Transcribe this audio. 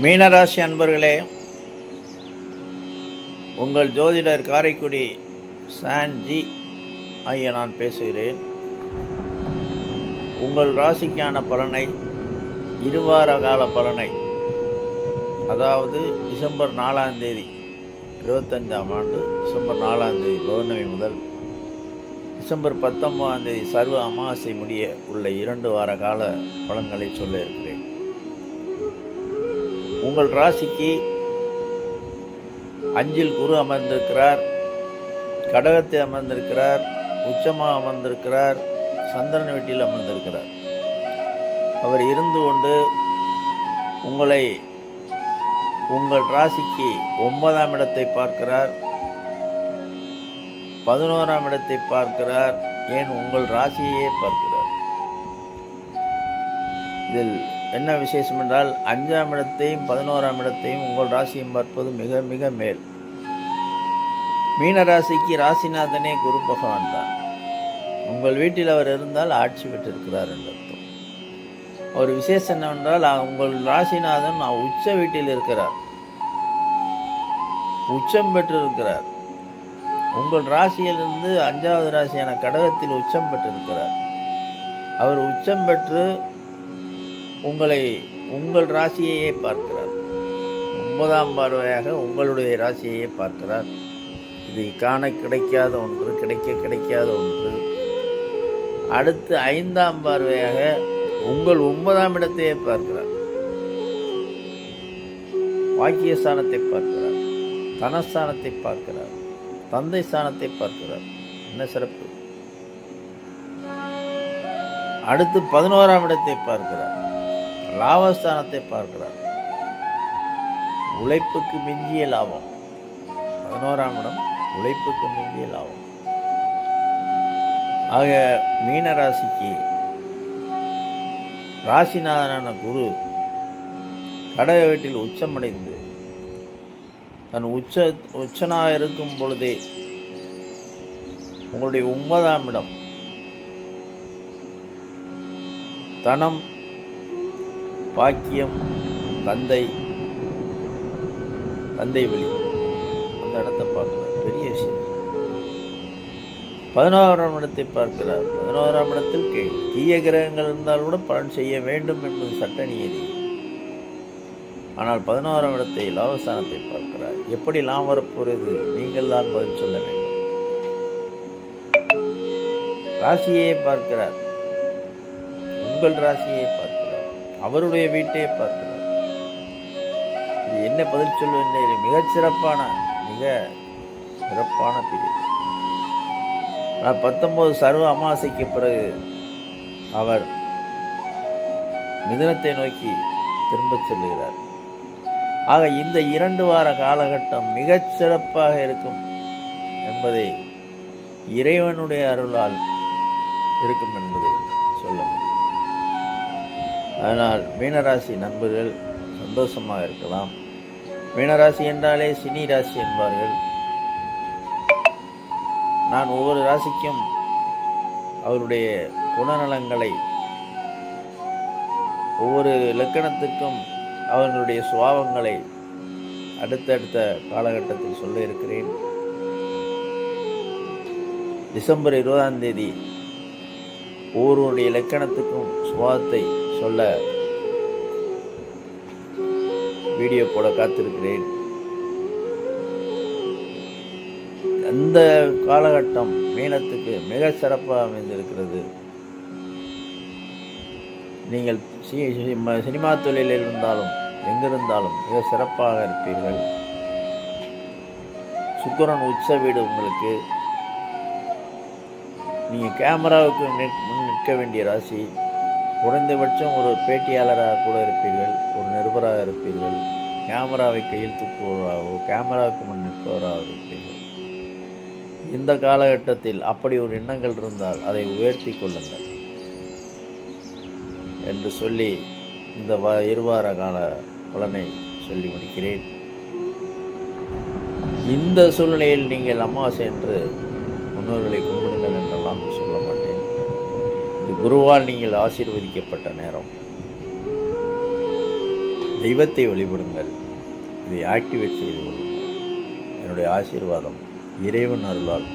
மீனராசி அன்பர்களே, உங்கள் ஜோதிடர் காரைக்குடி சான்ஜி ஐயா நான் பேசுகிறேன். உங்கள் ராசிக்கான பலனை, இருவார கால பலனை, அதாவது டிசம்பர் 4ஆம் தேதி 25ஆம் ஆண்டு டிசம்பர் 4ஆம் தேதி பௌர்ணமி முதல் டிசம்பர் 19ஆம் தேதி சர்வ அமாவாசை முடிய உள்ள 2 வார கால பலன்களை சொல்ல இருக்கிறேன். உங்கள் ராசிக்கு 5இல் குரு அமர்ந்திருக்கிறார், கடகத்தை அமர்ந்திருக்கிறார், உச்சமாக அமர்ந்திருக்கிறார், சந்திரன் வீட்டில் அமர்ந்திருக்கிறார். அவர் இருந்து கொண்டு உங்களை உங்கள் ராசிக்கு 9ஆம் இடத்தை பார்க்கிறார், 11ஆம் இடத்தை பார்க்கிறார், ஏன் உங்கள் ராசியையே பார்க்கிறார். இதில் என்ன விசேஷம் என்றால் 5ஆம் இடத்தையும் 11ஆம் இடத்தையும் உங்கள் ராசியும் பார்ப்பது மிக மிக மேல். மீன ராசிக்கு ராசிநாதனே குரு பகவான் தான். உங்கள் வீட்டில் அவர் இருந்தால் ஆட்சி பெற்றிருக்கிறார் என்று அர்த்தம். ஒரு விசேஷம் என்னவென்றால் உங்கள் ராசிநாதன் உச்ச வீட்டில் இருக்கிறார், உச்சம் பெற்றிருக்கிறார். உங்கள் ராசியிலிருந்து 5வது ராசியான கடகத்தில் உச்சம் பெற்றிருக்கிறார். அவர் உச்சம் பெற்று உங்களை உங்கள் ராசியையே பார்க்கிறார். 9ஆம் பார்வையாக உங்களுடைய ராசியையே பார்க்கிறார். இது காண கிடைக்காத ஒன்று, கிடைக்காத ஒன்று. அடுத்து 5ஆம் பார்வையாக உங்கள் 9ஆம் இடத்தையே பார்க்கிறார். வாக்கியஸ்தானத்தை பார்க்கிறார், தனஸ்தானத்தை பார்க்கிறார், தந்தை ஸ்தானத்தை பார்க்கிறார். என்ன சிறப்பு! அடுத்து 11ஆம் இடத்தை பார்க்கிறார், லாபஸ்தானத்தை பார்க்கிறார். உழைப்புக்கு மிஞ்சிய லாபம். 11ஆம் இடம் உழைப்புக்கு மிஞ்சிய லாபம். ஆக மீன ராசிக்கு ராசிநாதனான குரு கடக வீட்டில் உச்சமடைந்து தன் உச்சனாக இருக்கும் பொழுதே உங்களுடைய 9ஆம் இடம் தனம், பாக்கியம், தந்தை வழி அந்த இடத்தை பார்க்கிறார். பெரிய விஷயம். 11ஆம் இடத்தை பார்க்கிறார். 11ஆம் இடத்தில் தீய கிரகங்கள் இருந்தால் கூட பலன் செய்ய வேண்டும் என்பது சட்ட நியதி. ஆனால் 11ஆம் இடத்தை லாபஸ்தானத்தை பார்க்கிறார். எப்படி லாபம் வரப்போகிறது? நீங்கள் தான் பதில் சொல்ல வேண்டும். ராசியை பார்க்கிறார், உங்கள் ராசியை பார்க்கிறார், அவருடைய வீட்டையே பார்க்கிறார். இது என்ன பதில் சொல்வது? மிக சிறப்பான பிரிவு. 19 சர்வ அமாவாசைக்கு பிறகு அவர் மிதுனத்தை நோக்கி திரும்பச் செல்கிறார். ஆக இந்த 2 வார காலகட்டம் மிகச் சிறப்பாக இருக்கும் என்பதை இறைவனுடைய அருளால் இருக்கும் என்பதை சொல்ல முடியும். அதனால் மீனராசி நண்பர்கள் சந்தோஷமாக இருக்கலாம். மீனராசி என்றாலே சினி ராசி என்பார்கள். நான் ஒவ்வொரு ராசிக்கும் அவருடைய குணநலங்களை, ஒவ்வொரு இலக்கணத்துக்கும் அவர்களுடைய சுபாவங்களை அடுத்தடுத்த காலகட்டத்தில் சொல்ல இருக்கிறேன். டிசம்பர் 20ஆம் தேதி ஒவ்வொருவருடைய இலக்கணத்துக்கும் சுபாவத்தை சொல்ல வீடியோ போட காத்திருக்கிறேன். அந்த காலகட்டம் மீனத்துக்கு மிக சிறப்பாக அமைந்திருக்கிறது. நீங்கள் சினிமா தொழிலில் இருந்தாலும் எங்கிருந்தாலும் மிக சிறப்பாக இருப்பீர்கள். சுக்கிரன் உச்ச வீடு உங்களுக்கு. நீங்கள் கேமராவுக்கு முன் நிற்க வேண்டிய ராசி. குறைந்தபட்சம் ஒரு பேட்டியாளராக கூட இருப்பீர்கள், ஒரு நிருபராக இருப்பீர்கள், கேமராவை கையில் தூக்குவராகவோ கேமராவுக்கு முன் நிற்பவராக இருப்பீர்கள். இந்த காலகட்டத்தில் அப்படி ஒரு எண்ணங்கள் இருந்தால் அதை உயர்த்தி கொள்ளுங்கள் என்று சொல்லி இந்த 2 வார கால பலனை சொல்லி முடிக்கிறேன். இந்த சூழ்நிலையில் நீங்கள் அமாவாசை என்று முன்னோர்களை கும்பிடுங்கள் என்றெல்லாம் சொல்ல மாட்டேன். இது குருவால் நீங்கள் ஆசீர்வதிக்கப்பட்ட நேரம். தெய்வத்தை வழிபடுங்கள். இதை ஆக்டிவேட் செய்து கொள்ளுங்கள். என்னுடைய ஆசீர்வாதம் இறைவன் அருளால்